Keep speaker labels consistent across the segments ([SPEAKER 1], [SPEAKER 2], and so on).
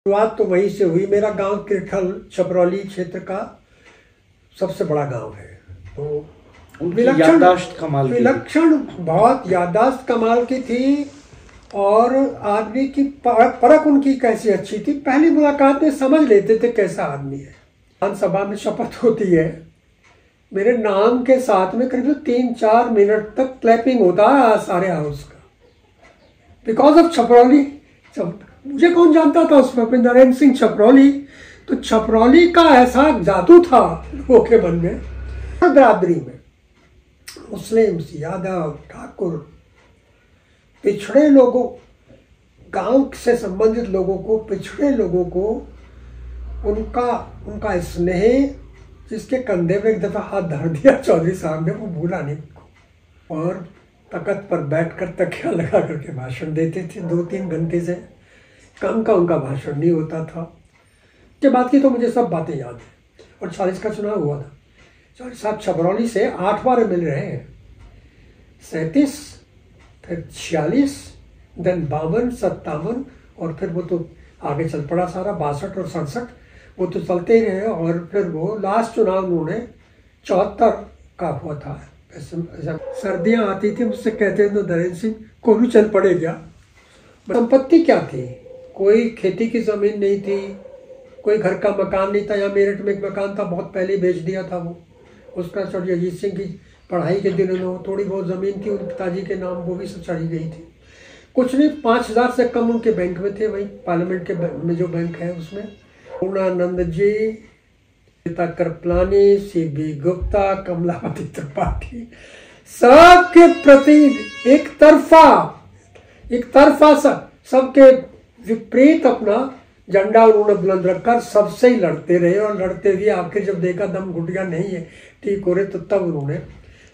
[SPEAKER 1] शुरुआत तो वहीं से हुई। मेरा गांव किरखल छपरौली क्षेत्र का सबसे बड़ा गांव है। तो विलक्षण बहुत याददाश्त कमाल की थी और आदमी की परख उनकी कैसी अच्छी थी। पहली मुलाकात में समझ लेते थे कैसा आदमी है। विधानसभा में शपथ होती है, मेरे नाम के साथ में करीब 3-4 मिनट तक क्लैपिंग होता है सारे हाउस का, बिकॉज ऑफ छपरौली। मुझे कौन जानता था उस वक्त, नरेंद्र सिंह छपरौली। तो छपरौली का ऐसा जादू था लोगों के मन में। बिरादरी में मुस्लिम, यादव, ठाकुर, पिछड़े लोगों, गांव से संबंधित लोगों को, पिछड़े लोगों को उनका स्नेह, जिसके कंधे पे एक दफा हाथ धर दिया चौधरी साहब ने, वो भूला नहीं। और तख्त पर बैठकर तकिया लगा करके भाषण देते थे 2-3 घंटे से कम का उनका भाषण नहीं होता था। के बाद की तो मुझे सब बातें याद है। और 40 का चुनाव हुआ था। चौधरी साहब छपरौली से 8 बार मिल रहे हैं, 37, फिर 46, देन 52, 57, और फिर वो तो आगे चल पड़ा सारा 62 और 67, वो तो चलते ही रहे। और फिर वो लास्ट चुनाव उन्होंने 74 का हुआ था। सर्दियाँ आती थी, मुझसे कहते थे नरेंद्र सिंह कोलू चल पड़े क्या। संपत्ति क्या थी, कोई खेती की ज़मीन नहीं थी, कोई घर का मकान नहीं था। यहाँ मेरठ में एक मकान था, बहुत पहले बेच दिया था वो। उसका चौधरी अजीत सिंह की पढ़ाई के दिनों में थोड़ी बहुत ज़मीन थी उनके पिताजी के नाम, वो भी सब चढ़ी गई थी। कुछ नहीं, 5000 से कम उनके बैंक में थे, वहीं पार्लियामेंट के में जो बैंक है उसमें। पूर्णानंद जी, सीता कृपलानी, CB गुप्ता, कमलावती त्रिपाठी, सबके प्रति एक तरफा सबके विपरीत अपना झंडा उन्होंने बुलंद रखकर सबसे ही लड़ते रहे। और लड़ते हुए आखिर जब देखा दम घुट गया, नहीं है ठीक हो रहे, तो तब उन्होंने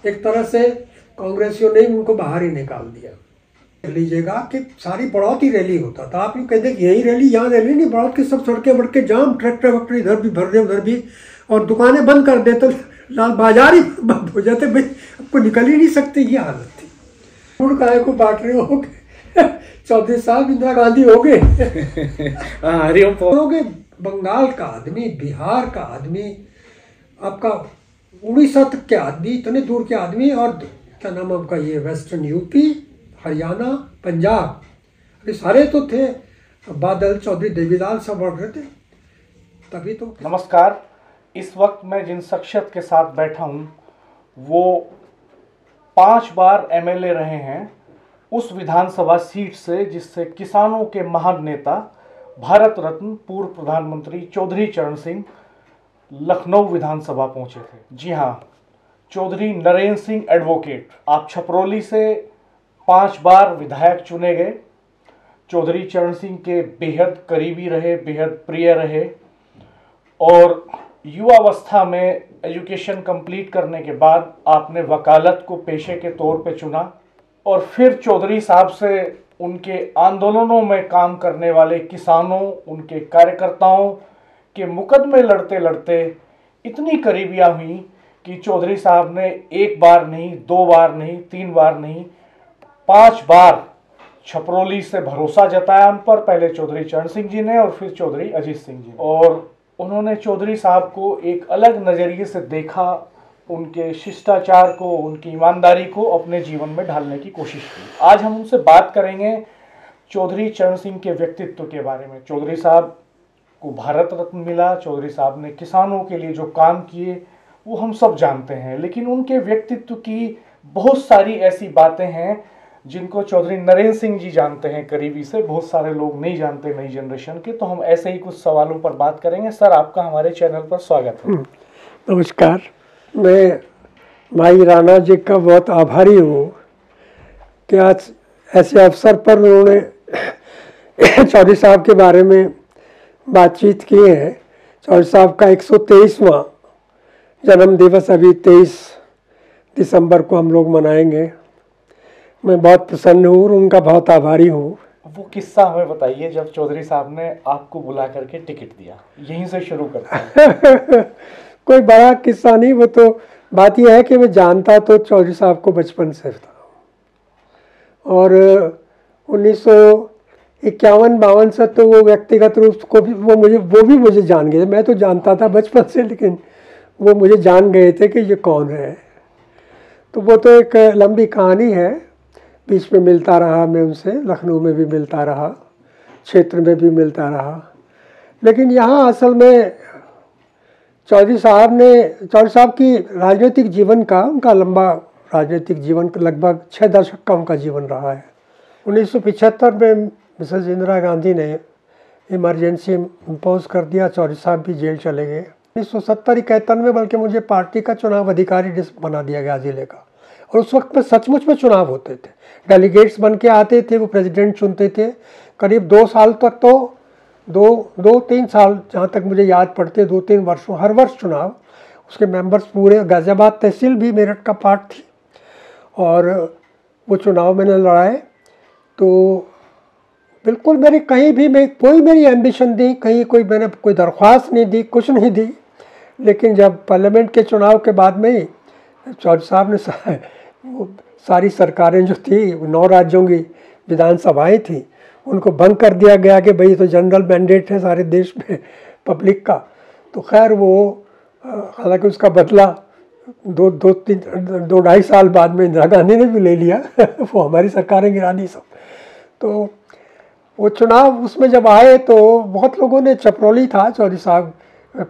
[SPEAKER 1] एक तरह से कांग्रेसियों ने उनको बाहर ही निकाल दिया। लीजिएगा कि सारी बढ़ौत ही रैली होता था। आप यूँ कहते कि यही रैली, यहाँ रैली नहीं, बढ़ौत की सब सड़कें बढ़ के जाम, ट्रैक्टर वैक्टर इधर भी भर दे उधर भी, और दुकानें बंद कर दे तो लाल बाजार ही बंद हो जाते। भाई आपको निकल ही नहीं सकते, ये हालत थी। गुड़ काय को बांट रहे हो गए चौधरी साहब, इंदिरा गांधी हो गए हो गए, बंगाल का आदमी, बिहार का आदमी, आपका उड़ीसा तक के आदमी, इतने दूर के आदमी, और क्या नाम आपका ये वेस्टर्न यूपी, हरियाणा, पंजाब, ये सारे तो थे। बादल, चौधरी देवीलाल सब बढ़ रहे थे तभी तो।
[SPEAKER 2] नमस्कार। इस वक्त मैं जिन शख्सियत के साथ बैठा हूँ वो 5 बार MLA रहे हैं उस विधानसभा सीट से जिससे किसानों के महान नेता, भारत रत्न पूर्व प्रधानमंत्री चौधरी चरण सिंह लखनऊ विधानसभा पहुंचे थे। जी हाँ, चौधरी नरेंद्र सिंह एडवोकेट। आप छपरौली से 5 बार विधायक चुने गए। चौधरी चरण सिंह के बेहद करीबी रहे, बेहद प्रिय रहे, और युवावस्था में एजुकेशन कंप्लीट करने के बाद आपने वकालत को पेशे के तौर पे चुना। और फिर चौधरी साहब से उनके आंदोलनों में काम करने वाले किसानों, उनके कार्यकर्ताओं के मुकदमे लड़ते लड़ते इतनी करीबियाँ हुई कि चौधरी साहब ने 1 बार नहीं, 2 बार नहीं, 3 बार नहीं, 5 बार छपरौली से भरोसा जताया उन पर। पहले चौधरी चरण सिंह जी ने और फिर चौधरी अजीत सिंह जी ने। और उन्होंने चौधरी साहब को एक अलग नज़रिए से देखा, उनके शिष्टाचार को, उनकी ईमानदारी को अपने जीवन में ढालने की कोशिश की। आज हम उनसे बात करेंगे चौधरी चरण सिंह के व्यक्तित्व के बारे में। चौधरी साहब को भारत रत्न मिला, चौधरी साहब ने किसानों के लिए जो काम किए वो हम सब जानते हैं, लेकिन उनके व्यक्तित्व की बहुत सारी ऐसी बातें हैं जिनको चौधरी नरेंद्र सिंह जी जानते हैं करीबी से, बहुत सारे लोग नहीं जानते नई जनरेशन के। तो हम ऐसे ही कुछ सवालों पर बात करेंगे। सर, आपका हमारे चैनल पर स्वागत है।
[SPEAKER 1] नमस्कार। मैं भाई राणा जी का बहुत आभारी हूँ कि आज ऐसे अवसर पर उन्होंने चौधरी साहब के बारे में बातचीत की है। चौधरी साहब का 123वां जन्म दिवस अभी 23 दिसंबर को हम लोग मनाएंगे। मैं बहुत प्रसन्न हूँ और उनका बहुत आभारी हूँ।
[SPEAKER 2] वो किस्सा हमें बताइए जब चौधरी साहब ने आपको बुला करके टिकट दिया, यहीं से शुरू करते हैं।
[SPEAKER 1] कोई बड़ा किस्सा नहीं, वो तो बात यह है कि मैं जानता तो चौधरी साहब को बचपन से था, और 51-52 से तो वो व्यक्तिगत रूप को भी वो भी मुझे जान गए। मैं तो जानता था बचपन से, लेकिन वो मुझे जान गए थे कि ये कौन है। तो वो तो एक लंबी कहानी है। बीच में मिलता रहा मैं उनसे, लखनऊ में भी मिलता रहा, क्षेत्र में भी मिलता रहा। लेकिन यहाँ असल में चौधरी साहब की राजनीतिक जीवन का, उनका लंबा राजनीतिक जीवन, लगभग 6 दशक का उनका जीवन रहा है। 1975 में मिसेस इंदिरा गांधी ने इमरजेंसी इम्पोज कर दिया, चौधरी साहब भी जेल चले गए। 1970-71 में बल्कि मुझे पार्टी का चुनाव अधिकारी बना दिया गया ज़िले का। और उस वक्त में सचमुच में चुनाव होते थे, डेलीगेट्स बन के आते थे, वो प्रेसिडेंट चुनते थे। करीब 2 साल तक तो 2-3 साल जहाँ तक मुझे याद पड़ते, 2-3 वर्षों हर वर्ष चुनाव। उसके मेंबर्स पूरे, गाज़ियाबाद तहसील भी मेरठ का पार्ट थी और वो चुनाव मैंने लड़ाए। तो बिल्कुल मेरी कहीं भी कोई मेरी एम्बिशन दी, कहीं मैंने कोई दरख्वास्त नहीं दी, कुछ नहीं दी। लेकिन जब पार्लियामेंट के चुनाव के बाद में ही चौधरी साहब ने सारी सरकारें जो थी, 9 राज्यों की विधानसभाएं थी, उनको भंग कर दिया गया कि भाई तो जनरल मैंडेट है सारे देश में पब्लिक का। तो खैर वो हालांकि उसका बदला 2-2-3-2-2.5 साल बाद में इंदिरा गांधी ने भी ले लिया वो हमारी सरकारें गिरा दी सब। तो वो चुनाव उसमें जब आए तो बहुत लोगों ने, चपरौली था, चौधरी साहब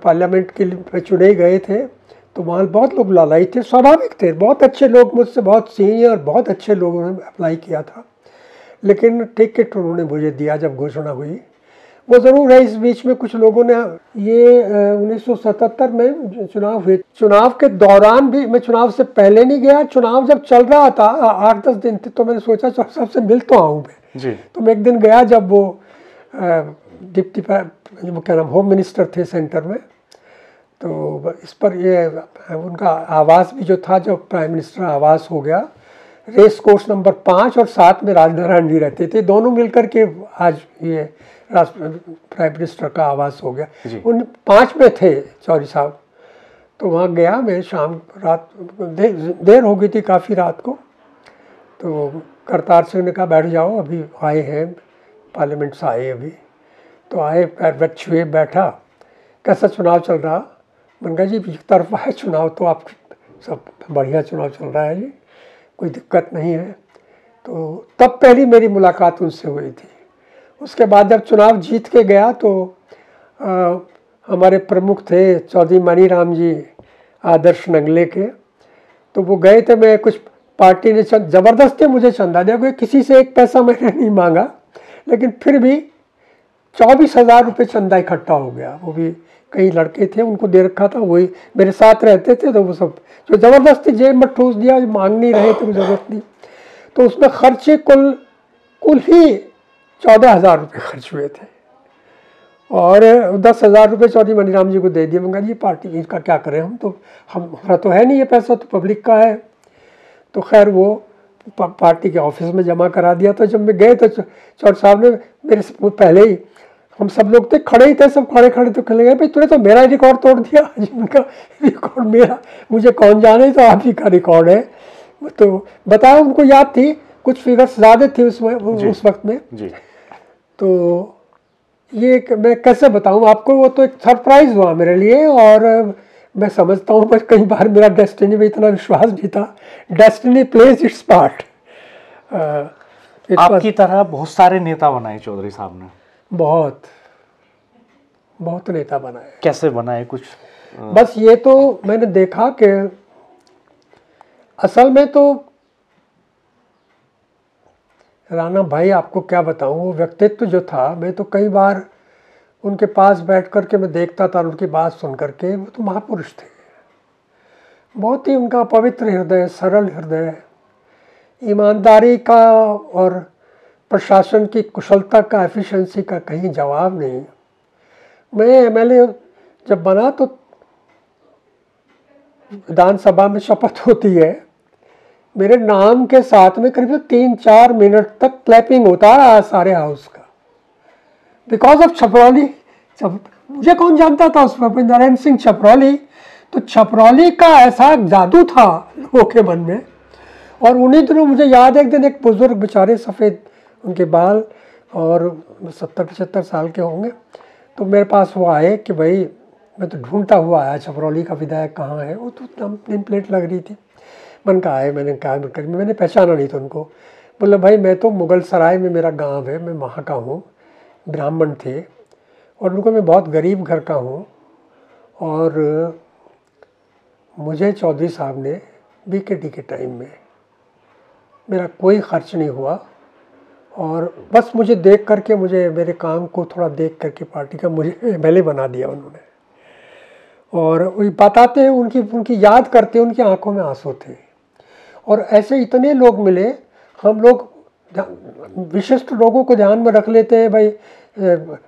[SPEAKER 1] पार्लियामेंट के लिए चुने गए थे, तो वहाँ बहुत लोग लालाई थे, स्वाभाविक थे। बहुत अच्छे लोग, मुझसे बहुत सीनियर, बहुत अच्छे लोगों ने अप्लाई किया था। लेकिन टिकट उन्होंने मुझे दिया जब घोषणा हुई। वो ज़रूर है, इस बीच में कुछ लोगों ने, ये 1977 में चुनाव हुए, चुनाव के दौरान भी, मैं चुनाव से पहले नहीं गया, चुनाव जब चल रहा था 8-10 दिन थे, तो मैंने सोचा सबसे मिल तो आऊँ मैं जी। तो मैं एक दिन गया जब वो डिप्टी वो क्या नाम, होम मिनिस्टर थे सेंटर में, तो इस पर ये उनका आवास भी जो था, जो प्राइम मिनिस्टर आवास हो गया, रेस कोर्स नंबर 5 और 7 में राजनारायण जी रहते थे, दोनों मिलकर के आज ये प्राइम मिनिस्टर का आवास हो गया। उन 5 में थे चौधरी साहब। तो वहाँ गया मैं, शाम रात देर हो गई थी काफ़ी रात को। तो करतार सिंह ने कहा बैठ जाओ, अभी आए हैं, पार्लियामेंट से आए अभी। तो आए, पैर छुए, बैठा, कैसा चुनाव चल रहा? मैंने कहा जी एक तरफा है चुनाव, तो आप सब बढ़िया चुनाव चल रहा है जी, कोई दिक्कत नहीं है। तो तब पहली मेरी मुलाकात उनसे हुई थी। उसके बाद जब चुनाव जीत के गया तो हमारे प्रमुख थे चौधरी मनीराम जी आदर्श नंगले के, तो वो गए थे। मैं कुछ पार्टी ने ज़बरदस्ती मुझे चंदा दिया, कोई किसी से एक पैसा मैंने नहीं मांगा, लेकिन फिर भी 24,000 रुपये चंदा इकट्ठा हो गया। वो भी कई लड़के थे, उनको दे रखा था, वही मेरे साथ रहते थे, तो वो सब जो ज़बरदस्ती जेब में ठूस दिया, मांग नहीं रहे थे, ज़रूरत नहीं। तो उसमें खर्चे कुल ही 14,000 रुपये खर्च हुए थे और 10,000 रुपये चौधरी मनीराम जी को दे दिए। मंगा जी पार्टी इसका क्या करें, हमारा तो है नहीं ये पैसा, तो पब्लिक का है। तो खैर वो पार्टी के ऑफिस में जमा करा दिया। तो जब मैं गए तो चौधरी साहब ने मेरे से पहले ही, हम सब लोग थे, खड़े ही थे, सब खड़े तो खेले गए, भाई तूने तो मेरा रिकॉर्ड तोड़ दिया। उनका रिकॉर्ड मेरा, मुझे कौन जाने, तो आप ही का रिकॉर्ड है। तो बताया, उनको याद थी, कुछ फिगर्स ज़्यादा थे उस वक्त में जी। तो ये मैं कैसे बताऊं आपको, वो तो एक सरप्राइज़ हुआ मेरे लिए। और मैं समझता हूँ बस कई बार मेरा डेस्टिनी में इतना विश्वास नहीं था। Destiny plays its part.
[SPEAKER 2] आपकी तरह बहुत सारे नेता बनाए चौधरी साहब ने।
[SPEAKER 1] बहुत नेता बनाए।
[SPEAKER 2] कैसे बनाए कुछ?
[SPEAKER 1] बस ये तो मैंने देखा कि असल में तो राणा भाई, आपको क्या बताऊं, वो व्यक्तित्व जो था, मैं तो कई बार उनके पास बैठ कर के मैं देखता था, उनकी बात सुन कर के, वो तो महापुरुष थे। बहुत ही उनका पवित्र हृदय, सरल हृदय, ईमानदारी का और प्रशासन की कुशलता का, एफिशिएंसी का कहीं जवाब नहीं। मैं एमएलए जब बना तो विधानसभा में शपथ होती है, मेरे नाम के साथ में करीब 3-4 मिनट तक क्लैपिंग होता रहा सारे हाउस का, बिकॉज ऑफ छपरौली। मुझे कौन जानता था उस वक्त, नारायण सिंह छपरौली। तो छपरौली का ऐसा जादू था लोगों के मन में। और उन्हीं दिनों मुझे याद है, एक दिन एक बुजुर्ग बेचारे, सफ़ेद उनके बाल और 70-75 साल के होंगे। तो मेरे पास वो आए कि भाई मैं तो ढूंढता हुआ आया, छपरौली का विधायक कहाँ है। वो तो नेम प्लेट लग रही थी। मैंने कहा है, मैंने पहचाना नहीं था उनको। बोले भाई मैं तो मुगल सराय में मेरा गांव है, मैं वहाँ का हूँ, ब्राह्मण थे, और उनको मैं बहुत गरीब घर का हूँ, और मुझे चौधरी साहब ने बीकेटी के टाइम में मेरा कोई खर्च नहीं हुआ, और बस मुझे देख करके, मुझे मेरे काम को थोड़ा देख करके पार्टी का मुझे एमएलए बना दिया उन्होंने। और वही बताते हैं, उनकी याद करते, उनकी आंखों में आंसू थे। और ऐसे इतने लोग मिले, हम लोग विशिष्ट लोगों को ध्यान में रख लेते हैं, भाई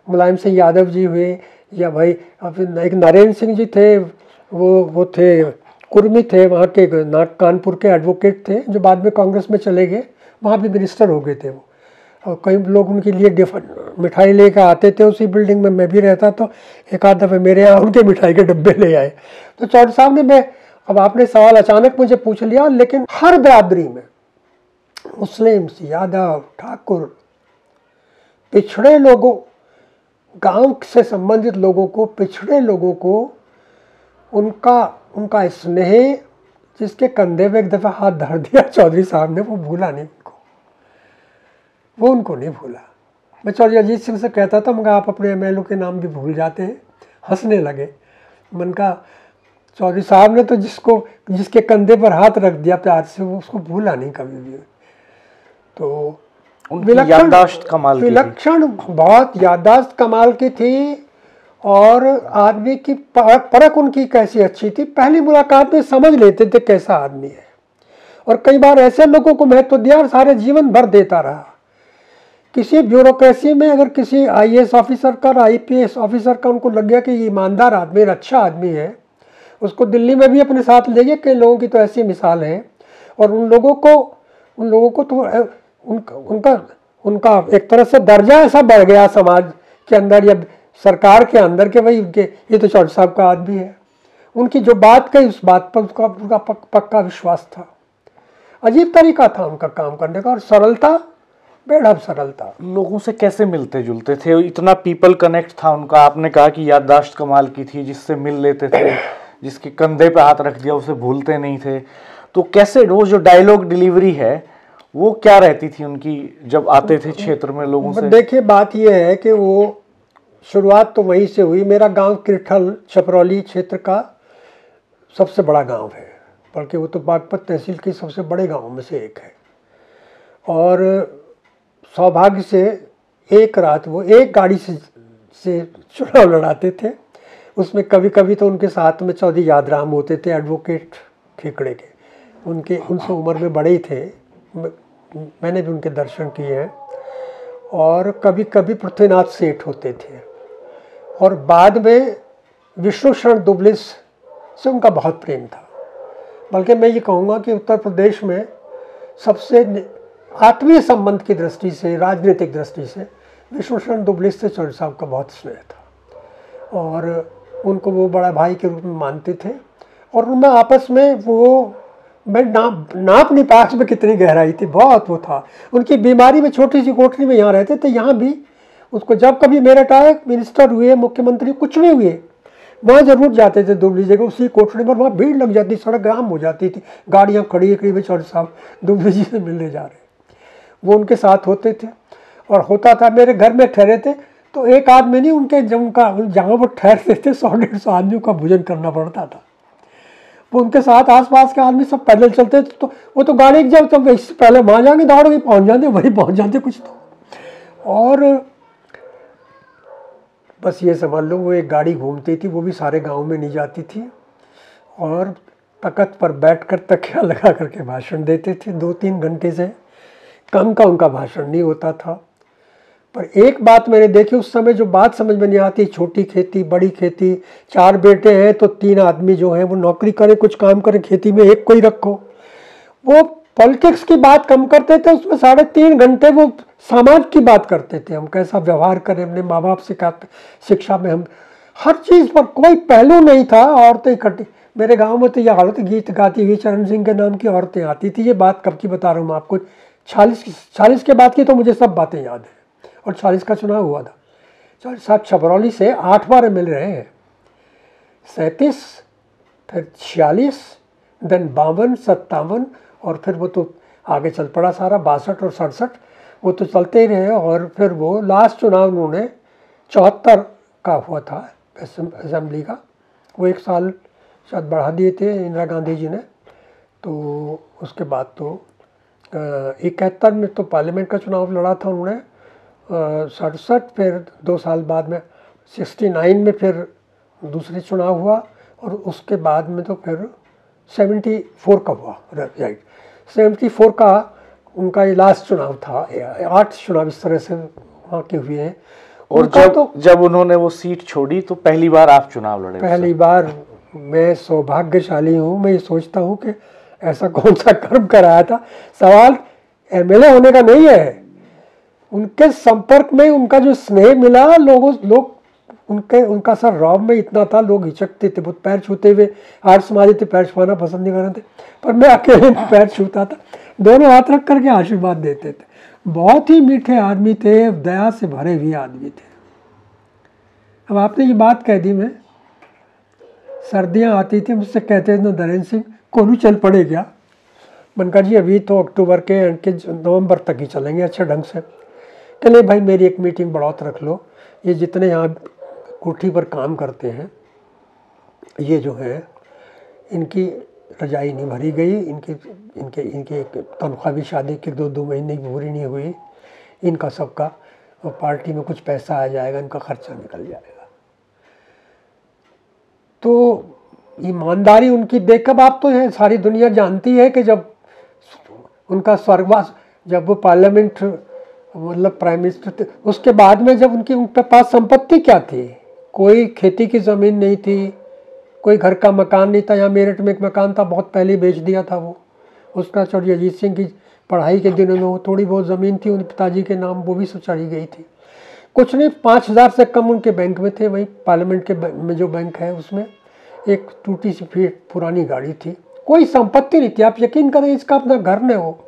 [SPEAKER 1] मुलायम सिंह यादव जी हुए, या भाई एक नरेंद्र सिंह जी थे, वो थे कुर्मी थे, वहाँ के कानपुर के एडवोकेट थे, जो बाद में कांग्रेस में चले गए, वहाँ भी मिनिस्टर हो गए थे वो। और कई लोग उनके लिए मिठाई लेकर आते थे, उसी बिल्डिंग में मैं भी रहता, तो एक आध दफ़े मेरे यहाँ उनके मिठाई के डब्बे ले आए। तो चौधरी साहब ने, अब आपने सवाल अचानक मुझे पूछ लिया, लेकिन हर बिरादरी में, मुस्लिम, यादव, ठाकुर, पिछड़े लोगों, गांव से संबंधित लोगों को, पिछड़े लोगों को, उनका स्नेह, जिसके कंधे पे एक दफ़ा हाथ धर दिया चौधरी साहब ने, वो भूला नहीं उनको नहीं भूला। मैं चौधरी अजीत सिंह से कहता था, मगर आप अपने एमएलए के नाम भी भूल जाते हैं। हंसने लगे। मन का चौधरी साहब ने तो जिसके कंधे पर हाथ रख दिया प्यार से, वो उसको भूला नहीं कभी भी। तो
[SPEAKER 2] याददाश्त कमाल की थी,
[SPEAKER 1] विलक्षण, बहुत याददाश्त कमाल की थी। और आदमी की परख उनकी कैसी अच्छी थी, पहली मुलाकात में समझ लेते थे कैसा आदमी है। और कई बार ऐसे लोगों को महत्व दिया और सारे जीवन भर देता रहा। किसी ब्यूरोक्रेसी में अगर किसी आईएएस ऑफिसर का, आईपीएस ऑफिसर का उनको लग गया कि ये ईमानदार आदमी, अच्छा आदमी है, उसको दिल्ली में भी अपने साथ ले गए। कई लोगों की तो ऐसी मिसाल है। और उन लोगों को तो उनका एक तरह से दर्जा ऐसा बढ़ गया समाज के अंदर या सरकार के अंदर कि भाई ये तो चौधरी साहब का आदमी है। उनकी जो बात कही, उस बात पर उनका पक्का विश्वास था। अजीब तरीका था उनका काम करने का, और सरलता, बेहद सरलता।
[SPEAKER 2] लोगों से कैसे मिलते जुलते थे, इतना पीपल कनेक्ट था उनका। आपने कहा कि याददाश्त कमाल की थी, जिससे मिल लेते थे, जिसके कंधे पे हाथ रख दिया उसे भूलते नहीं थे। तो कैसे वो जो डायलॉग डिलीवरी है वो क्या रहती थी उनकी जब आते थे क्षेत्र में लोगों से?
[SPEAKER 1] देखिए, बात यह है कि वो शुरुआत तो वहीं से हुई। मेरा गांव किरठल छपरौली क्षेत्र का सबसे बड़ा गांव है, बल्कि वो तो बागपत तहसील के सबसे बड़े गांव में से एक है। और सौभाग्य से एक रात वो एक गाड़ी से चुनाव लड़ाते थे। उसमें कभी कभी तो उनके साथ में चौधरी यादराम होते थे, एडवोकेट खेकड़े के। उनसे उम्र में बड़े ही थे, मैंने भी उनके दर्शन किए हैं। और कभी कभी पृथ्वीनाथ सेठ होते थे। और बाद में विष्णु शरण दुबले से उनका बहुत प्रेम था। बल्कि मैं ये कहूँगा कि उत्तर प्रदेश में सबसे आत्मीय संबंध की दृष्टि से, राजनीतिक दृष्टि से, विष्णु शरण दुबले से चौधरी साहब का बहुत स्नेह था। और उनको वो बड़ा भाई के रूप में मानते थे। और उनमें आपस में वो, मैं नाप नहीं पास में कितनी गहराई थी, बहुत वो था। उनकी बीमारी में छोटी सी कोठरी में यहाँ रहते थे। यहाँ भी उसको जब कभी मेरठ आए, मिनिस्टर हुए, मुख्यमंत्री कुछ भी हुए, वहाँ जरूर जाते थे दुबली जगह, उसी कोठरी पर। वहाँ भीड़ लग जाती, सड़क जाम हो जाती थी, गाड़ियाँ खड़ी करीब चौधरी साहब दुबली जी से मिलने जा रहे, वो उनके साथ होते थे। और होता था, मेरे घर में ठहरे थे तो एक आदमी नहीं, उनके जहाँ वो ठहरते थे 100-150 आदमियों का भोजन करना पड़ता था। वो उनके साथ आसपास के आदमी सब पैदल चलते थे, तो वो तो गाड़ी जब तब इससे पहले वहाँ जाएंगे, दौड़ के पहुँच जाते, वहीं पहुँच जाते कुछ तो। और बस ये समझ लो, वो एक गाड़ी घूमती थी, वो भी सारे गांव में नहीं जाती थी। और तख्त पर बैठकर तकिया लगा करके भाषण देते थे। 2-3 घंटे से कम का उनका भाषण नहीं होता था। पर एक बात मैंने देखी, उस समय जो बात समझ में नहीं आती, छोटी खेती, बड़ी खेती, 4 बेटे हैं तो 3 आदमी जो हैं वो नौकरी करें, कुछ काम करें, खेती में एक को ही रखो। वो पॉलिटिक्स की बात कम करते थे, उसमें 3.5 घंटे वो समाज की बात करते थे। हम कैसा व्यवहार करें, अपने माँ बाप से शिक्षा में, हम हर चीज़ पर कोई पहलू नहीं था। औरतें इकट्ठी, मेरे गांव में तो ये हालत, गीत गाती हुई चरण सिंह के नाम की औरतें आती थी। ये बात कब की बता रहा हूँ मैं आपको, 46 के बाद की, तो मुझे सब बातें याद है। और 40 का चुनाव हुआ था। 40 छपरौली से 8 बार MLA रहे हैं, 37, फिर 46, देन 52, 57, और फिर वो तो आगे चल पड़ा सारा 62 और 67, वो तो चलते ही रहे। और फिर वो लास्ट चुनाव उन्होंने 74 का हुआ था असेंबली का, वो 1 साल शायद बढ़ा दिए थे इंदिरा गांधी जी ने। तो उसके बाद तो 71 में तो पार्लियामेंट का चुनाव लड़ा था उन्होंने, 67, फिर 2 साल बाद में 69 में फिर दूसरी चुनाव हुआ, और उसके बाद में तो फिर 74 का हुआ, राइट, 74 का उनका ये लास्ट चुनाव था। 8 चुनाव इस तरह से वहाँ के हुए हैं।
[SPEAKER 2] और जब उन्होंने वो सीट छोड़ी तो पहली बार आप चुनाव लड़े?
[SPEAKER 1] पहली बार। मैं सौभाग्यशाली हूँ, मैं ये सोचता हूँ कि ऐसा कौन सा कर्म कराया था। सवाल MLA होने का नहीं है, उनके संपर्क में उनका जो स्नेह मिला, लोग उनका सर रॉब में इतना था, लोग हिचकते थे बहुत पैर छूते हुए। आर्य समाजी थे, पैर छुपाना पसंद नहीं करते थे, पर मैं अकेले पैर छूता था, दोनों हाथ रख करके आशीर्वाद देते थे। बहुत ही मीठे आदमी थे, दया से भरे हुए आदमी थे। अब आपने ये बात कह दी, मैं सर्दियाँ आती थी, मुझसे कहते थे नरेंद्र सिंह कोलू चल पड़े क्या? मैंने कहा जी अभी तो अक्टूबर के एंड के नवंबर तक ही चलेंगे अच्छे ढंग से। चले भाई मेरी एक मीटिंग बढ़ौत रख लो, ये जितने यहाँ कोठी पर काम करते हैं ये जो है इनकी रजाई नहीं भरी गई, इनके तनख्वाह भी शादी के 2 महीने की पूरी नहीं हुई, इनका सबका पार्टी में कुछ पैसा आ जाएगा, इनका खर्चा निकल जाएगा। तो ईमानदारी उनकी देखकर आप तो है सारी दुनिया जानती है कि जब उनका स्वर्गवास, जब वो पार्लियामेंट मतलब प्राइम मिनिस्टर थे, उसके बाद में जब उनके पास संपत्ति क्या थी? कोई खेती की ज़मीन नहीं थी, कोई घर का मकान नहीं था। यहाँ मेरठ में एक मकान था, बहुत पहले बेच दिया था वो। उसका चौधरी अजीत सिंह की पढ़ाई के दिनों में वो थोड़ी बहुत ज़मीन थी उनके पिताजी के नाम, वो भी सब चढ़ी गई थी। कुछ नहीं, 5,000 से कम उनके बैंक में थे। वहीं पार्लियामेंट के में जो बैंक है उसमें एक टूटी सी पुरानी गाड़ी थी, कोई संपत्ति नहीं थी। आप यकीन करें, इसका अपना घर न हो,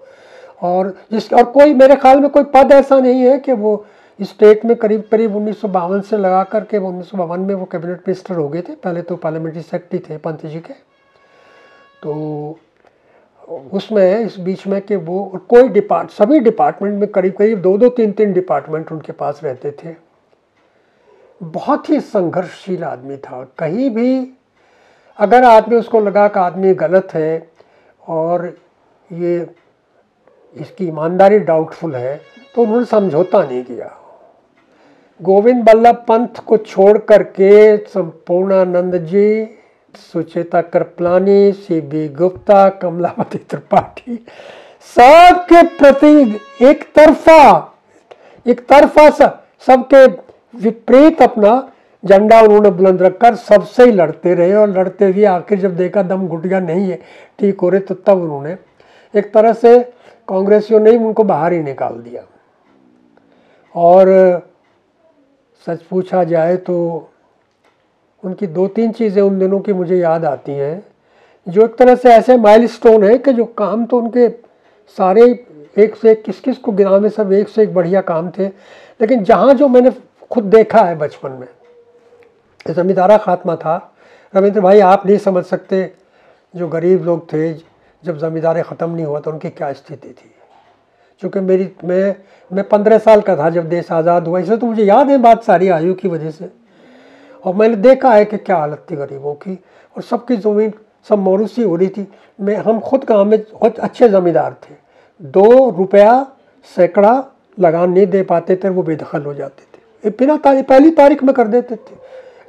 [SPEAKER 1] और कोई मेरे ख्याल में कोई पद ऐसा नहीं है कि वो स्टेट में करीब 1952 से लगा करके 1952 में वो कैबिनेट मिनिस्टर हो गए थे। पहले तो पार्लियामेंट्री सेक्रेटरी थे पंत जी के, तो उसमें इस बीच में कि वो कोई सभी डिपार्टमेंट में करीब 2-2, 3-3 डिपार्टमेंट उनके पास रहते थे। बहुत ही संघर्षशील आदमी था। कहीं भी अगर आदमी उसको लगा कि आदमी गलत है और ये इसकी ईमानदारी डाउटफुल है, तो उन्होंने समझौता नहीं किया। गोविंद बल्लभ पंत को छोड़ करके संपूर्णानंद जी, सुचेता कृपलानी, CB गुप्ता, कमलावती त्रिपाठी, सबके प्रति एक तरफा सबके विपरीत अपना झंडा उन्होंने बुलंद रखकर सबसे ही लड़ते रहे। और लड़ते हुए आखिर जब देखा दम घुट गया, नहीं है ठीक हो रहे, तो तब उन्होंने एक तरह से कांग्रेसियों ने उनको बाहर ही निकाल दिया। और सच पूछा जाए तो उनकी 2-3 चीज़ें उन दिनों की मुझे याद आती हैं, जो एक तरह से ऐसे माइलस्टोन है कि जो काम तो उनके सारे एक से एक, किस को गिना में सब एक से एक बढ़िया काम थे। लेकिन जहाँ जो मैंने खुद देखा है बचपन में, जमींदारा खात्मा था। रविंद्र भाई आप नहीं समझ सकते, जो गरीब लोग थे जब जमींदारी ख़त्म नहीं हुआ तो उनकी क्या स्थिति थी। चूँकि मैं 15 साल का था जब देश आज़ाद हुआ, इसलिए तो मुझे याद है बात सारी आयु की वजह से। और मैंने देखा है कि क्या हालत थी गरीबों की, और सबकी ज़मीन सब मौरूसी हो रही थी। हम खुद गाँव में बहुत अच्छे ज़मींदार थे, 2 रुपया सैकड़ा लगान नहीं दे पाते थे, वो बेदखल हो जाते थे, बिना पहली तारीख में कर देते थे।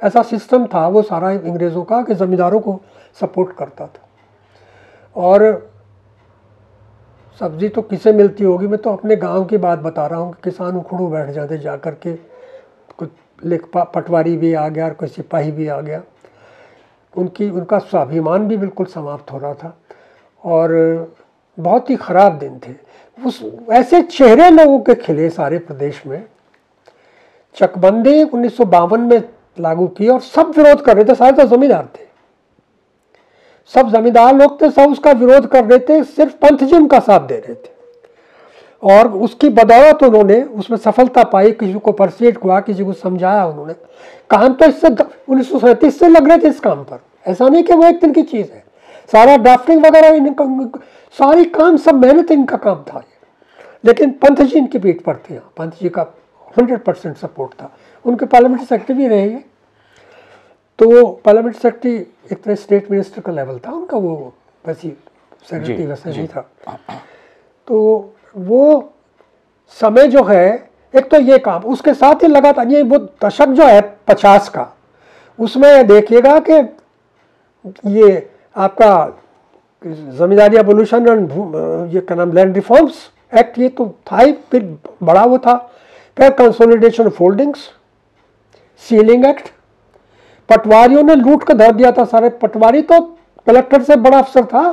[SPEAKER 1] ऐसा सिस्टम था वो सारा अंग्रेज़ों का कि ज़मींदारों को सपोर्ट करता था। और सब्ज़ी तो किसे मिलती होगी, मैं तो अपने गांव की बात बता रहा हूँ कि किसान उखड़ू बैठ जाते जा कर के, कुछ पटवारी भी आ गया और कोई सिपाही भी आ गया, उनका स्वाभिमान भी बिल्कुल समाप्त हो रहा था। और बहुत ही ख़राब दिन थे। उस ऐसे चेहरे लोगों के खिले सारे प्रदेश में। चकबंदी 1952 में लागू की और सब विरोध कर रहे थे, सारे तो जमींदार थे, सब जमींदार लोग थे, सब उसका विरोध कर रहे थे, सिर्फ पंत जी उनका साथ दे रहे थे। और उसकी बदौलत उन्होंने उसमें सफलता पाई, किसी को परsuade हुआ, किसी को समझाया उन्होंने। काम तो इससे 1937 से लग रहे थे इस काम पर, ऐसा नहीं कि वो एक दिन की चीज़ है। सारा ड्राफ्टिंग वगैरह इनका, सारी काम, सब मेहनत इनका काम था। लेकिन पंत जी इनकी पीठ पर थे, पंत जी का 100% सपोर्ट था। उनके पार्लियामेंट्री सेक्रेटरी भी रहे हैं, तो पार्लियामेंट्री सेक्रेटरी एक तरह स्टेट मिनिस्टर का लेवल था उनका, वो वैसी सेक्रेटरी वैसे नहीं था। तो वो समय जो है, एक तो ये काम, उसके साथ ही लगातार ये वो दशक जो है 50 का, उसमें देखिएगा कि ये आपका जमींदारी एबोल्यूशन एंड ये क्या नाम, लैंड रिफॉर्म्स एक्ट, ये तो था ही, फिर बड़ा वो था। फिर consolidation of holdings, ceiling act, पटवारियों ने लूट कर धर दिया था सारे। पटवारी तो कलेक्टर से बड़ा अफसर था,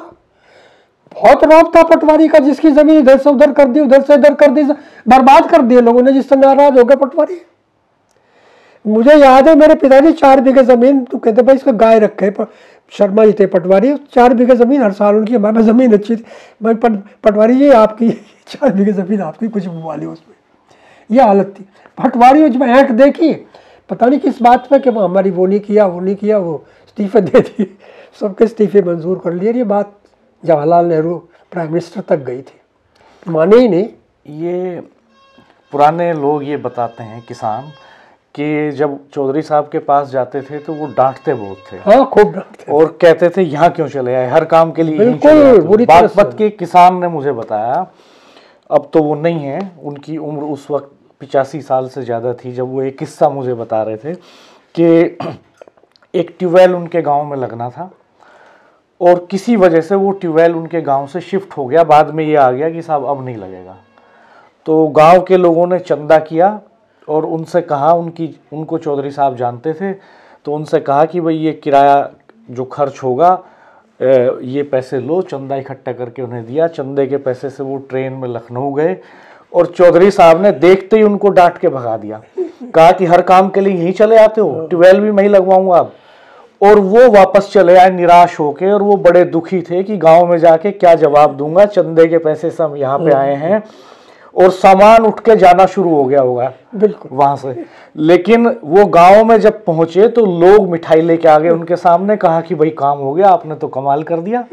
[SPEAKER 1] बहुत रौब था पटवारी का, जिसकी जमीन इधर से उधर कर दी, उधर से इधर कर दी, बर्बाद कर दिए लोगों ने, जिससे नाराज हो गए पटवारी। मुझे याद है मेरे पिताजी 4 बीघे जमीन, तो कहते भाई इसका गाय रखे, शर्मा जी थे पटवारी, 4 बीघे जमीन हर साल उनकी, हमारे जमीन अच्छी थी, भाई पटवारी जी आपकी 4 बीघे जमीन आपकी, कुछ वाली उसमें, ये हालत थी। पटवारी जब ऐंठ देखी, पता नहीं किस बात पे, कि वो हमारी वो नहीं किया, वो नहीं किया, वो इस्तीफे दे दिए, सबके इस्तीफे मंजूर कर लिए। ये बात जवाहरलाल नेहरू प्राइम मिनिस्टर तक गई थी, माने ही नहीं।
[SPEAKER 2] ये पुराने लोग ये बताते हैं, किसान, कि जब चौधरी साहब के पास जाते थे तो वो डांटते बहुत थे।
[SPEAKER 1] हाँ, खूब डांटते,
[SPEAKER 2] और कहते थे यहाँ क्यों चले आए, हर काम के लिए
[SPEAKER 1] बिल्कुल बुरी तरह से।
[SPEAKER 2] बागपत के किसान ने मुझे बताया, अब तो वो नहीं है, उनकी उम्र उस वक्त 85 साल से ज़्यादा थी, जब वो एक किस्सा मुझे बता रहे थे कि एक ट्यूबवेल उनके गांव में लगना था, और किसी वजह से वो ट्यूबवेल उनके गांव से शिफ्ट हो गया। बाद में ये आ गया कि साहब अब नहीं लगेगा। तो गांव के लोगों ने चंदा किया और उनसे कहा, उनको चौधरी साहब जानते थे, तो उनसे कहा कि भाई ये किराया जो खर्च होगा, ये पैसे लो। चंदा इकट्ठा करके उन्हें दिया। चंदे के पैसे से वो ट्रेन में लखनऊ गए, और चौधरी साहब ने देखते ही उनको डांट के भगा दिया, कहा कि हर काम के लिए यहीं चले आते हो, ट्यूबवेल भी मैं ही लगवाऊंगा अब। और वो वापस चले आए निराश होके, और वो बड़े दुखी थे कि गांव में जाके क्या जवाब दूंगा, चंदे के पैसे से हम यहाँ पे आए हैं, और सामान उठ के जाना शुरू हो गया होगा
[SPEAKER 1] बिल्कुल
[SPEAKER 2] वहां से। लेकिन वो गांव में जब पहुंचे तो लोग मिठाई लेके आ गए उनके सामने, कहा कि भाई काम हो गया, आपने तो कमाल कर दिया।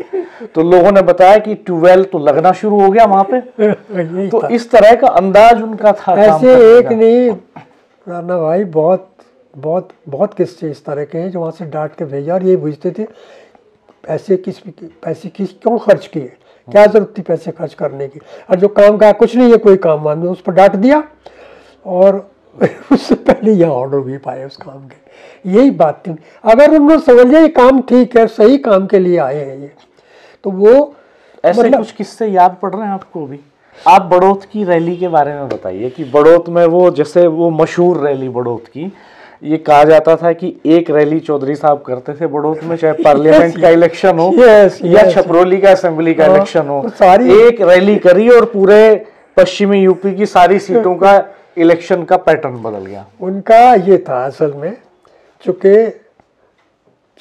[SPEAKER 2] तो लोगों ने बताया कि ट्यूबवेल तो लगना शुरू हो गया वहां पे। तो इस तरह का अंदाज उनका था।
[SPEAKER 1] ऐसे एक नहीं राना भाई, बहुत बहुत बहुत किस्से इस तरह के हैं जो वहाँ से डांट के भेजा, और ये बुझते थे पैसे क्यों खर्च किए, क्या जरूरत थी पैसे खर्च करने की, और जो काम का कुछ नहीं है, कोई काम मान लो, उस पर डांट दिया, और उससे पहले यहाँ ऑर्डर भी पाए उस काम के। यही बात थी। अगर उन्होंने समझ लिया ये काम ठीक है, सही काम के लिए आए हैं ये, तो वो
[SPEAKER 2] ऐसे मतलब कुछ किस्से याद पड़ रहे हैं आपको भी? आप बड़ौत की रैली के बारे में बताइए कि बड़ौत में वो, जैसे वो मशहूर रैली बड़ौत की, ये कहा जाता था कि एक रैली चौधरी साहब करते थे बड़ौत में, चाहे पार्लियामेंट का इलेक्शन हो या छपरोली का असेंबली का इलेक्शन हो, एक रैली करी और पूरे पश्चिमी यूपी की सारी सीटों का इलेक्शन का पैटर्न बदल गया।
[SPEAKER 1] उनका ये था असल में, चूंकि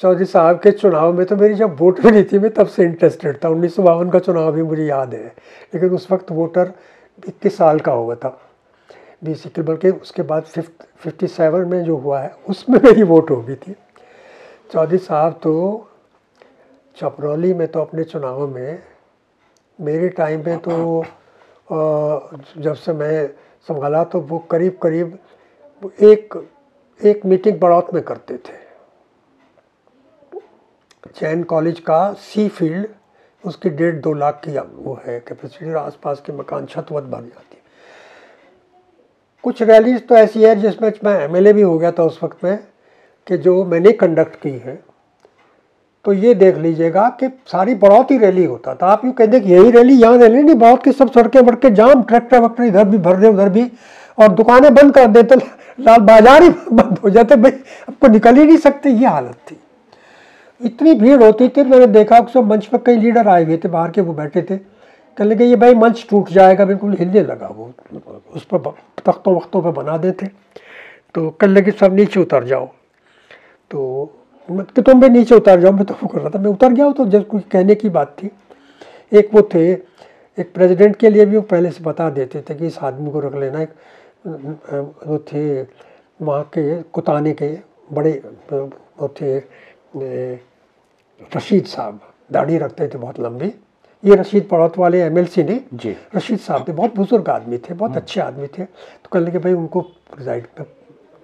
[SPEAKER 1] चौधरी साहब के चुनाव में तो मेरी जब वोट भी नहीं थी, मैं तब से इंटरेस्टेड था। 1952 का चुनाव भी मुझे याद है, लेकिन उस वक्त वोटर 21 साल का हुआ था, 20 बल्कि उसके बाद 57 में जो हुआ है उसमें मेरी वोट हो गई थी। चौधरी साहब तो छपरौली में तो अपने चुनाव में, मेरे टाइम पे तो जब से मैं संभाला, तो वो करीब करीब एक मीटिंग बड़ौत में करते थे। जैन कॉलेज का सी फील्ड, उसकी 1.5-2 लाख की वो है कैपेसिटी, आसपास के मकान छत वत भर जाती। कुछ रैलीज तो ऐसी है जिसमें मैं एमएलए भी हो गया था उस वक्त में, कि जो मैंने कंडक्ट की है। तो ये देख लीजिएगा कि सारी बड़ौत ही रैली होता था। आप यूँ कहते कि यही रैली, यहाँ रैली नहीं, बड़ौत की सब सड़कें वड़कें जाम, ट्रैक्टर वक्टर इधर भी भर रहे उधर भी, और दुकानें बंद कर देते, लाल बाजार ही बंद हो जाते, भाई आपको निकल ही नहीं सकते, ये हालत थी। इतनी भीड़ होती थी, मैंने देखा कि सब मंच पर कई लीडर आए हुए थे बाहर के, वो बैठे थे, कहने लगे ये भाई मंच टूट जाएगा, बिल्कुल हिलने लगा वो, उस पर तख्तों वख्तों पर बना देते। तो कहने लगे सब नीचे उतर जाओ, तो कि तुम भी नीचे उतर जाओ। मैं तो वो कर रहा था, मैं उतर गया। तो जब कुछ कहने की बात थी, एक वो थे एक प्रेसिडेंट के लिए भी वो पहले से बता देते थे कि इस आदमी को रख लेना। एक वो थे वहाँ के कुताने के बड़े वो थे रशीद साहब, दाढ़ी रखते थे बहुत लंबी। ये रशीद पड़ौत वाले एमएलसी ने
[SPEAKER 2] जी।
[SPEAKER 1] रशीद साहब थे, बहुत बुजुर्ग आदमी थे, बहुत अच्छे आदमी थे। तो कहने लगे भाई उनको प्रिजाइड पे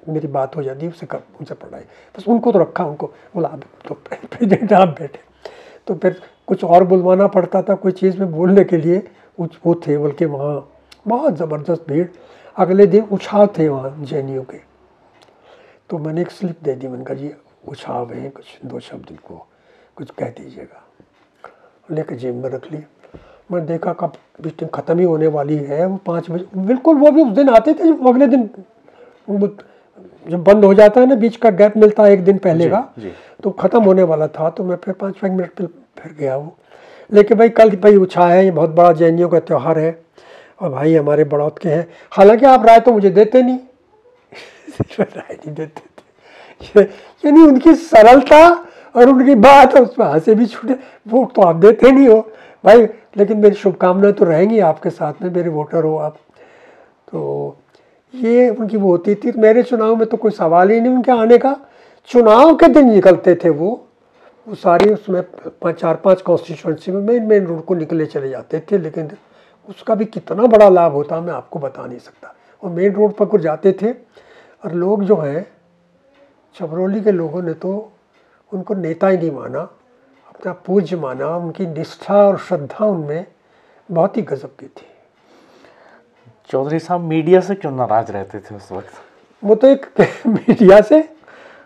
[SPEAKER 1] मेरी बात हो जाती है, उनसे पढ़ाई, बस उनको तो रखा। उनको बोला आप तो प्रेसिडेंट आप बैठे। तो फिर कुछ और बुलवाना पड़ता था कोई चीज़ में बोलने के लिए, वो थे। बल्कि वहाँ बहुत ज़बरदस्त भीड़। अगले दिन उछाव थे वहाँ जेएनयू के। तो मैंने एक स्लिप दे दी, मैंने कहा जी उछाव है, कुछ 2 शब्द इनको कुछ कह दीजिएगा। लेकर जेब में रख लिया। मैं देखा कब मीटिंग ख़त्म ही होने वाली है, वो 5 बजे बिल्कुल। वो भी उस दिन आते थे, अगले दिन जब बंद हो जाता है ना, बीच का गैप मिलता है एक दिन पहले का, तो ख़त्म होने वाला था। तो मैं फिर 5 मिनट पर फिर गया वो। लेकिन भाई कल भाई उछा है, ये बहुत बड़ा जेएनयू का त्यौहार है और भाई हमारे बड़ौत के हैं। हालांकि आप राय तो मुझे देते नहीं राय नहीं देते थे, यानी उनकी सरलता और उनकी बात, उस पर हंसे भी छूटे। वोट तो आप देते नहीं हो भाई, लेकिन मेरी शुभकामनाएं तो रहेंगी आपके साथ में, मेरे वोटर हो आप। तो ये उनकी वो होती थी। मेरे चुनाव में तो कोई सवाल ही नहीं उनके आने का। चुनाव के दिन निकलते थे वो सारी, उसमें 4-5 कॉन्स्टिट्यूंसी में मेन रोड को निकले चले जाते थे। लेकिन उसका भी कितना बड़ा लाभ होता मैं आपको बता नहीं सकता। और मेन रोड पर कुछ जाते थे और लोग जो हैं छबरौली के लोगों ने तो उनको नेता ही नहीं माना, अपना पूज्य माना। उनकी निष्ठा और श्रद्धा उनमें बहुत ही गजब की थी।
[SPEAKER 2] चौधरी साहब मीडिया से क्यों नाराज रहते थे उस वक्त?
[SPEAKER 1] वो तो एक मीडिया से,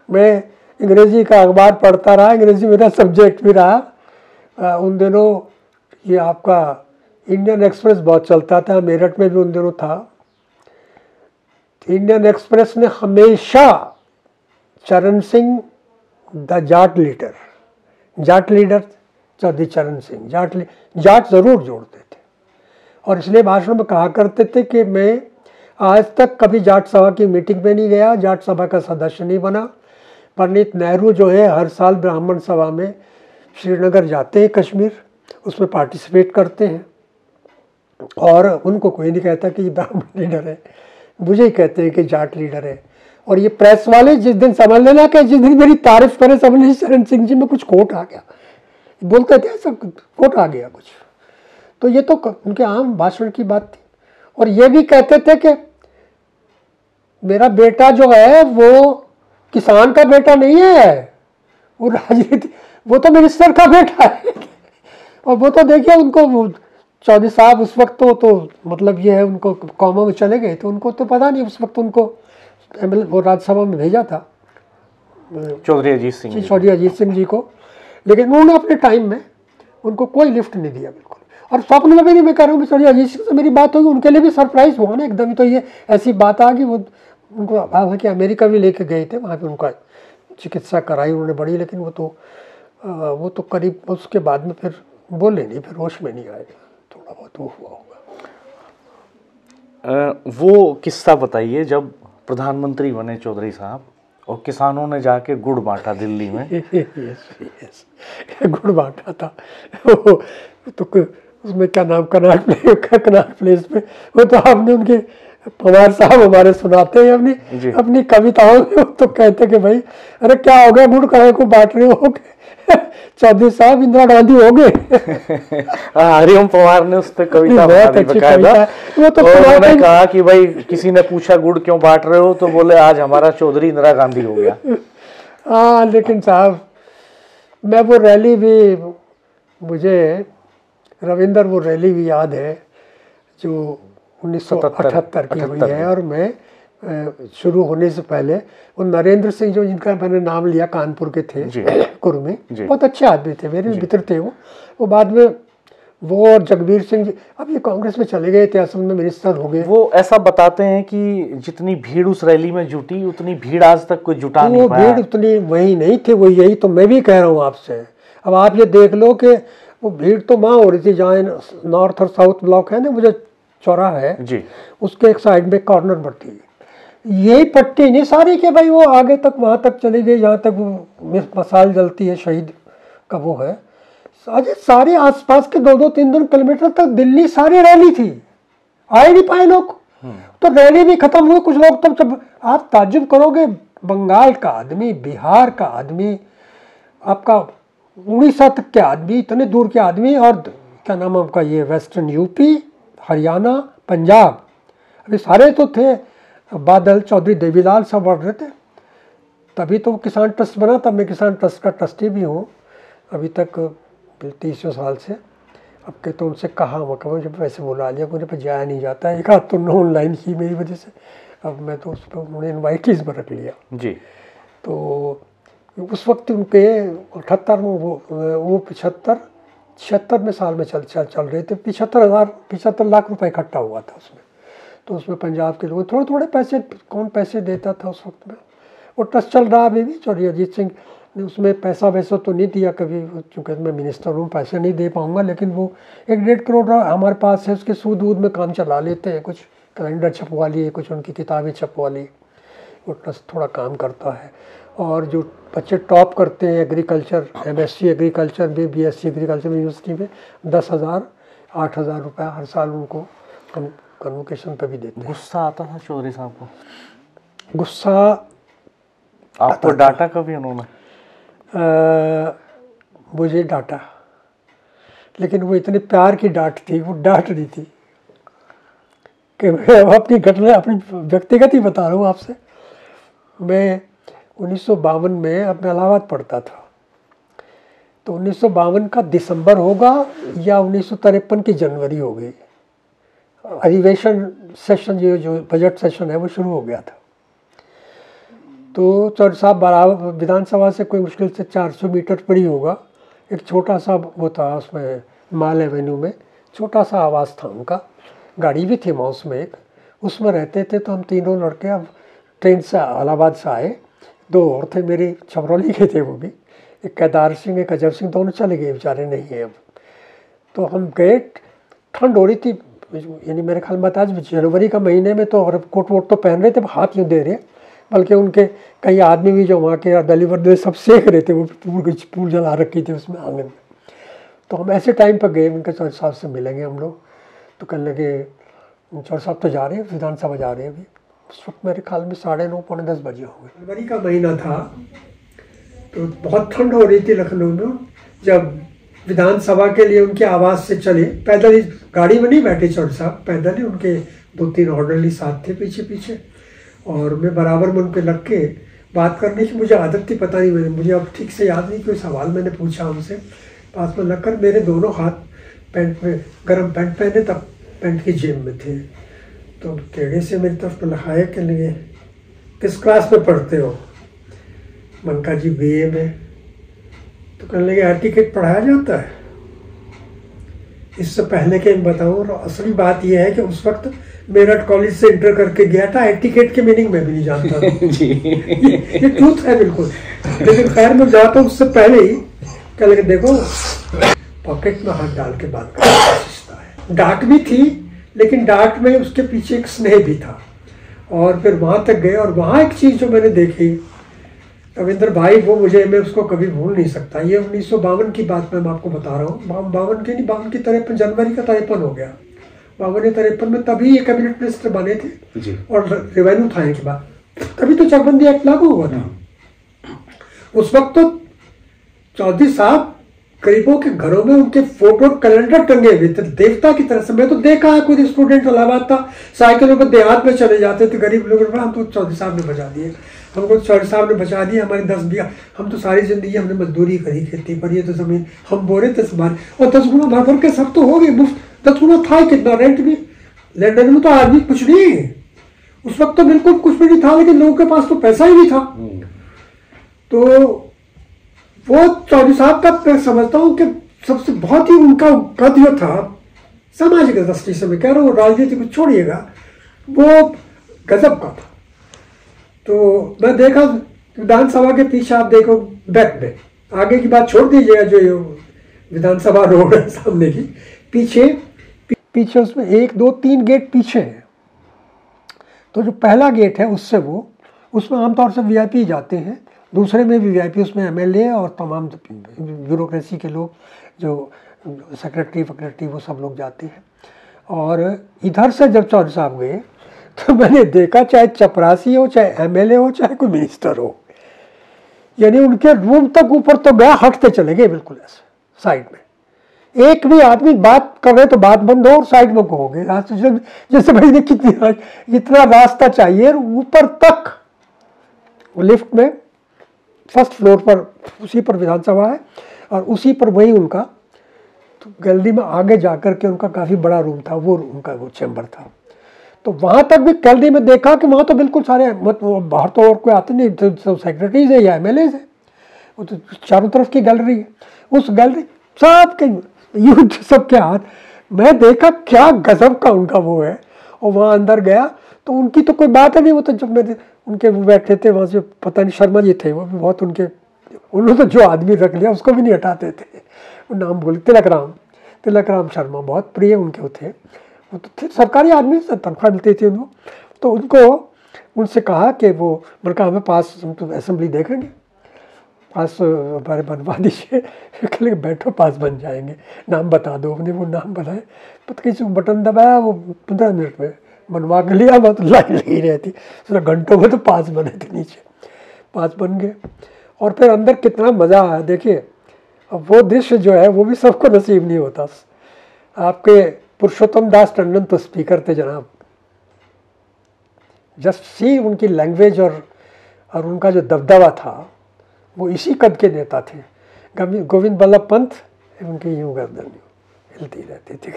[SPEAKER 1] मैं अंग्रेजी का अखबार पढ़ता रहा, अंग्रेजी मेरा सब्जेक्ट भी रहा। उन दिनों ये आपका इंडियन एक्सप्रेस बहुत चलता था, मेरठ में भी उन दिनों था। इंडियन एक्सप्रेस ने हमेशा चरण सिंह द जाट लीडर चौधरी चरण सिंह, जाट ज़रूर जोड़ते थे। और इसलिए भाषण में कहा करते थे कि मैं आज तक कभी जाट सभा की मीटिंग में नहीं गया, जाट सभा का सदस्य नहीं बना। पंडित नेहरू जो है हर साल ब्राह्मण सभा में श्रीनगर जाते हैं कश्मीर, उसमें पार्टिसिपेट करते हैं और उनको कोई नहीं कहता कि ये ब्राह्मण लीडर है, मुझे ही कहते हैं कि जाट लीडर है। और ये प्रेस वाले जिस दिन समझ लेना कि जिस दिन मेरी तारीफ करें समझ लीजिए चरण सिंह जी में कुछ खोट आ गया, बोलते थे सब खोट आ गया कुछ। तो ये तो उनके आम भाषण की बात थी। और ये भी कहते थे कि मेरा बेटा जो है वो किसान का बेटा नहीं है, वो राजनीति, वो तो मिनिस्टर का बेटा है। और वो तो देखिए उनको चौधरी साहब उस वक्त तो मतलब ये है, उनको कौमा में चले गए तो उनको तो पता नहीं, उस वक्त उनको वो राज्यसभा में भेजा था
[SPEAKER 2] चौधरी अजीत सिंह
[SPEAKER 1] जी को। लेकिन उन्होंने अपने टाइम में उनको कोई लिफ्ट नहीं दिया बिल्कुल। और स्वप्न में भी नहीं मैं कह रहा हूँ चौधरी अजीत सिंह से मेरी बात होगी, उनके लिए भी सरप्राइज हुआ ना एकदम। तो ये ऐसी बात आ गई, वो उनको हालांकि अमेरिका भी लेके गए थे, वहाँ पे उनका चिकित्सा कराई उन्होंने बड़ी। लेकिन वो तो करीब उसके बाद में फिर बोले नहीं, फिर होश में नहीं आए, थोड़ा बहुत वो हुआ होगा।
[SPEAKER 2] वो किस्सा बताइए जब प्रधानमंत्री बने चौधरी साहब और किसानों ने जाके गुड़ बांटा दिल्ली में।
[SPEAKER 1] यस, गुड़ बांटा था तो उसमें क्या नाम कनाट प्लेस पे, वो तो आपने उनके पवार साहब हमारे सुनाते हैं अपनी कविताओं में। तो कहते कि भाई अरे क्या हो गया, गुड़ काहे को बांट रहे हो चौधरी साहब इंदिरा गांधी हो गए।
[SPEAKER 2] हरिओम पवार ने उस पर कविता बकायदा, वो तो उन्होंने कहा कि भाई किसी ने पूछा गुड़ क्यों बांट रहे हो, तो बोले आज हमारा चौधरी इंदिरा गांधी हो गया।
[SPEAKER 1] हाँ लेकिन साहब मैं वो रैली भी, मुझे रविंदर वो रैली भी याद है जो 1978 की हुई है। और मैं शुरू होने से पहले वो नरेंद्र सिंह जो जिनका मैंने नाम लिया कानपुर के थे कुर्मी, बहुत अच्छे आदमी थे, मेरे मित्र थे वो बाद में वो और जगबीर सिंह जी अब ये कांग्रेस में चले गए थे, असल में मिनिस्टर हो गए।
[SPEAKER 2] वो ऐसा बताते हैं कि जितनी भीड़ उस रैली में जुटी उतनी भीड़ आज तक कोई जुटा नहीं पाया।
[SPEAKER 1] भीड़ उतनी वही नहीं थी, वो यही तो मैं भी कह रहा हूँ आपसे। अब आप ये देख लो कि वो भीड़ तो वहाँ हो रही थी जहाँ नॉर्थ और साउथ ब्लॉक है ना, वो जो चौराहा है जी, उसके एक साइड में कॉर्नर पर थी यही पट्टी नहीं सारी के भाई वो आगे तक वहाँ तक चली गई जहाँ तक वो मसाल जलती है शहीद का वो है, सारे आसपास के 2-2, 3-3 किलोमीटर तक दिल्ली सारी रैली थी, आ ही नहीं पाए लोग। तो रैली भी खत्म हुई, कुछ लोग तब जब आप ताज्जुब करोगे, बंगाल का आदमी, बिहार का आदमी, आपका उड़ीसा तक के आदमी, इतने दूर के आदमी, और क्या नाम आपका ये वेस्टर्न यूपी, हरियाणा, पंजाब, अभी सारे तो थे। बादल, चौधरी देवीलाल सब बढ़ रहे थे। तभी तो किसान ट्रस्ट बना, तब मैं किसान ट्रस्ट का ट्रस्टी भी हूँ अभी तक 30 साल से। अब के तो उनसे कहा मकम जब वैसे बुला लिया, मुझे पर जाया नहीं जाता है, एक आध तो ऑनलाइन ही मेरी वजह से। अब मैं तो उस पर उन्होंने इन्वाइटीज़ पर रख लिया
[SPEAKER 2] जी।
[SPEAKER 1] तो उस वक्त उनके 78 में वो 76 में साल में चल रहे थे। 75 लाख रुपए इकट्ठा हुआ था उसमें। तो उसमें पंजाब के लोग थोड़े थोड़े पैसे, कौन पैसे देता था उस वक्त में। वो ट्रस्ट चल रहा अभी भी। चौधरी अजीत सिंह ने उसमें पैसा वैसा तो नहीं दिया कभी, चूँकि मैं मिनिस्टर हूँ, पैसे नहीं दे पाऊँगा, लेकिन वो 1-1.5 करोड़ हमारे पास है, उसके सूद वूद में काम चला लेते हैं। कुछ कैलेंडर छपवा लिए, कुछ उनकी किताबें छपवा ली, वो ट्रस्ट थोड़ा काम करता है। और जो बच्चे टॉप करते हैं एग्रीकल्चर, MSc एग्रीकल्चर में, BSc एग्रीकल्चर में यूनिवर्सिटी में, 10,000 8,000 रुपये हर साल उनको हम कन्वोकेशन पे भी देते हैं।
[SPEAKER 2] गुस्सा आता था चौधरी साहब को?
[SPEAKER 1] गुस्सा
[SPEAKER 2] आपको डांटा कभी उन्होंने?
[SPEAKER 1] मुझे डांटा, लेकिन वो इतने प्यार की डांट थी, वो डांट नहीं थी कि मैं अपनी घटना, अपनी व्यक्तिगत ही बता रहा हूँ आपसे। मैं 1952 में, अब मैं इलाहाबाद पढ़ता था, तो 1952 का दिसंबर होगा या 1953 की जनवरी हो गई, अधिवेशन सेशन, जो बजट सेशन है वो शुरू हो गया था। तो चौधरी साहब बराबर विधानसभा से कोई मुश्किल से 400 मीटर पर ही होगा, एक छोटा सा वो था, उसमें माल एवेन्यू में छोटा सा आवास था उनका, गाड़ी भी थी माउस में एक, उसमें रहते थे। तो हम तीनों लड़के अब ट्रेन से इलाहाबाद से आए, 2 और थे मेरे, छबरौली के थे वो भी, एक केदार सिंह, एक अजब सिंह, दोनों चले गए बेचारे, नहीं है अब। तो हम गए, ठंड हो रही थी, यानी मेरे ख्याल में आज जनवरी का महीने में, तो और कोट वोट तो पहन रहे थे, हाथ यूँ दे रहे, बल्कि उनके कई आदमी भी जो वहाँ के दलीवर सब सेक रहे थे, वो पूल जला रखी थी उसमें आंगन में। तो हम ऐसे टाइम पर गए, उनके चौधरी साहब से मिलेंगे हम लोग। तो कहने लगे चौधरी साहब तो जा रहे हैं, विधानसभा जा रहे हैं अभी। उस वक्त मेरे ख्याल में 9:30 पौने 10 बजे होंगे, जनवरी का महीना था। तो बहुत ठंड हो रही थी लखनऊ में। जब विधानसभा के लिए उनके आवास से चले, पैदल ही, गाड़ी में नहीं बैठे चौधरी साहब, पैदल ही, उनके 2-3 ऑर्डरली साथ थे पीछे पीछे, और मैं बराबर में उन पर लग के बात करने की मुझे आदत थी, पता नहीं, मुझे अब ठीक से याद नहीं, कोई सवाल मैंने पूछा उनसे। पास में लगकर मेरे दोनों हाथ पैंट में, गर्म पैंट पहने, तब पैंट की जेब में थे। तो टेढ़े से मेरी तरफ लगाए के लिए, किस क्लास में पढ़ते हो? मैंने कहा जी BA में। तो कहने लगे एटिकेट पढ़ाया जाता है? इससे पहले कि मैं बताऊँ, असली बात यह है कि उस वक्त मेरठ कॉलेज से इंटर करके गया था, एटिकेट के मीनिंग मैं भी नहीं जानता था। ये ट्रूथ है बिल्कुल। लेकिन खैर मैं जाता हूँ उससे पहले ही क्या लगे, देखो पॉकेट में हाथ डाल के बात करने की कोशिश है। डांट भी थी, लेकिन डांट में उसके पीछे एक स्नेह भी था। और फिर वहाँ तक गए, और वहाँ एक चीज़ जो मैंने देखी, रविंद्र भाई, वो मैं उसको कभी भूल नहीं सकता। ये 1952 की बात मैं आपको बता रहा हूँ, 52 की नहीं, 52 की 53, जनवरी का 53 हो गया। 52-53 में तभी ये कैबिनेट मिनिस्टर बने थे जी। और रेवेन्यू था इनके बाद, तभी तो चकबंदी एक्ट लागू हुआ था। उस वक्त तो चौधरी साहब गरीबों के घरों में उनके फोटो कैलेंडर टंगे हुए थे, देवता की तरह से। मैं तो देखा है, कोई स्टूडेंट इलाहाबाद था, साइकिलों पर देहात में चले जाते थे गरीब लोग, हम तो चौधरी साहब ने बचा दिए, हमको चौधरी साहब ने बचा दिया। हमारे 10 बीघा, हम तो सारी जिंदगी हमने मजदूरी करी, खेती पर, ये तो जमीन हम बोरे थे हमारे, और 10 गुना भर भर के सब तो हो गए मुफ्त। 10 गुना था कितना, रेंट भी, लंदन में तो आदमी कुछ नहीं, उस वक्त तो बिल्कुल कुछ भी नहीं था, लेकिन लोगों के पास तो पैसा ही नहीं था। तो वो चौधरी साहब का मैं समझता हूँ कि सबसे बहुत ही उनका कद जो था, सामाजिक दृष्टि से मैं कह रहा हूँ, राजनीति को छोड़िएगा, वो गजब का था। तो मैं देखा विधानसभा के पीछे, आप देखो बैक में, आगे की बात छोड़ दीजिएगा, जो विधानसभा रोड है सामने की, पीछे उसमें 1, 2, 3 गेट पीछे है। तो जो पहला गेट है उससे उसमें आमतौर से VIP जाते हैं, दूसरे में भी वीआईपी, उसमें एमएलए और तमाम ब्यूरोक्रेसी के लोग, जो सेक्रेटरी वो सब लोग जाते हैं। और इधर से जब चौधरी साहब गए तो मैंने देखा, चाहे चपरासी हो, चाहे एमएलए हो, चाहे कोई मिनिस्टर हो, यानी उनके रूम तक ऊपर तो गया, हटते चले गए बिल्कुल ऐसे साइड में। एक भी आदमी बात कर रहे तो बात बंद हो और साइड में हो गए। जैसे भाई ने कितनी इतना रास्ता चाहिए ऊपर तक। लिफ्ट में फर्स्ट फ्लोर पर, उसी पर विधानसभा है और उसी पर वही उनका, तो गैलरी में आगे जाकर के उनका काफ़ी बड़ा रूम था, वो उनका वो चैम्बर था। तो वहाँ तक भी गैलरी में देखा कि वहाँ तो बिल्कुल सारे, मतलब बाहर तो और कोई आते नहीं, तो सेक्रेटरीज है या एमएलए है, वो तो चारों तरफ की गैलरी है। उस गैलरी सब के यूँ सबके हाथ, मैं देखा क्या गजब का उनका वो है। और वहाँ अंदर गया तो उनकी तो कोई बात ही नहीं। वो तो जब मैं उनके वो बैठे थे वहाँ से, पता नहीं शर्मा जी थे, वो भी बहुत उनके, उन्होंने तो जो आदमी रख लिया उसको भी नहीं हटाते थे। वो नाम बोले, तिलक राम शर्मा, बहुत प्रिय उनके वो थे। वो तो थे सरकारी आदमी, तनख्वाह मिलती थी उनको। तो उनको उनसे कहा कि वो, मैंने कहा हमें पास, हम तो असेंबली देखेंगे, पास हमारे बनवा दीजिए। कहले बैठो पास बन जाएंगे, नाम बता दो। अपने वो नाम बनाए, पता किसी को बटन दबाया, वो 15 मिनट में बनवा के लिया। बहुत लाइन लगी रहती, थोड़ा घंटों में तो पास बने थे, नीचे पास बन गए। और फिर अंदर कितना मज़ा आया देखिए। अब वो दृश्य जो है वो भी सबको नसीब नहीं होता। आपके पुरुषोत्तम दास टंडन तो स्पीकर थे जनाब। जस्ट सी उनकी लैंग्वेज और उनका जो दबदबा था, वो इसी कद के नेता थे। गोविंद बल्लभ पंत, उनकी यूँ गर्दन हिलती रहती थी,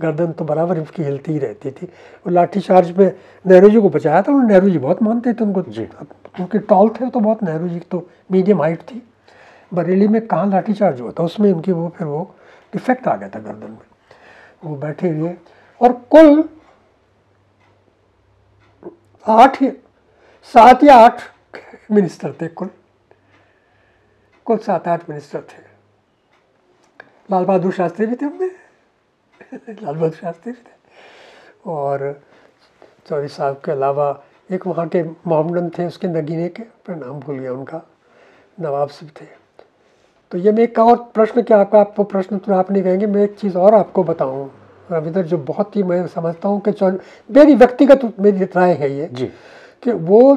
[SPEAKER 1] गर्दन तो बराबर उसकी हिलती ही रहती थी। वो लाठी चार्ज में नेहरू जी को बचाया था, उन्होंने नेहरू जी बहुत मानते थे उनको जी। उनके टॉल थे तो बहुत, नेहरू जी तो मीडियम हाइट थी। बरेली में कहाँ लाठी चार्ज हुआ था, उसमें उनकी वो फिर वो डिफेक्ट आ गया था गर्दन में। वो बैठे हुए, और कुल 7 या 8 मिनिस्टर थे, कुल 7-8 मिनिस्टर थे। लाल बहादुर शास्त्री भी थे उनमें, लाल बहादुर शास्त्री भी थे। और चौधरी साहब के अलावा एक वहाँ के मोहम्मदन थे, उसके नगीने के, पर नाम भूल गया उनका, नवाब साहब थे। तो ये मैं एक और प्रश्न, क्या आपको प्रश्न तो आप नहीं कहेंगे, मैं एक चीज़ और आपको बताऊँ रविंदर, जो बहुत ही मैं समझता हूँ कि मेरी व्यक्तिगत मेरी राय है ये जी, कि वो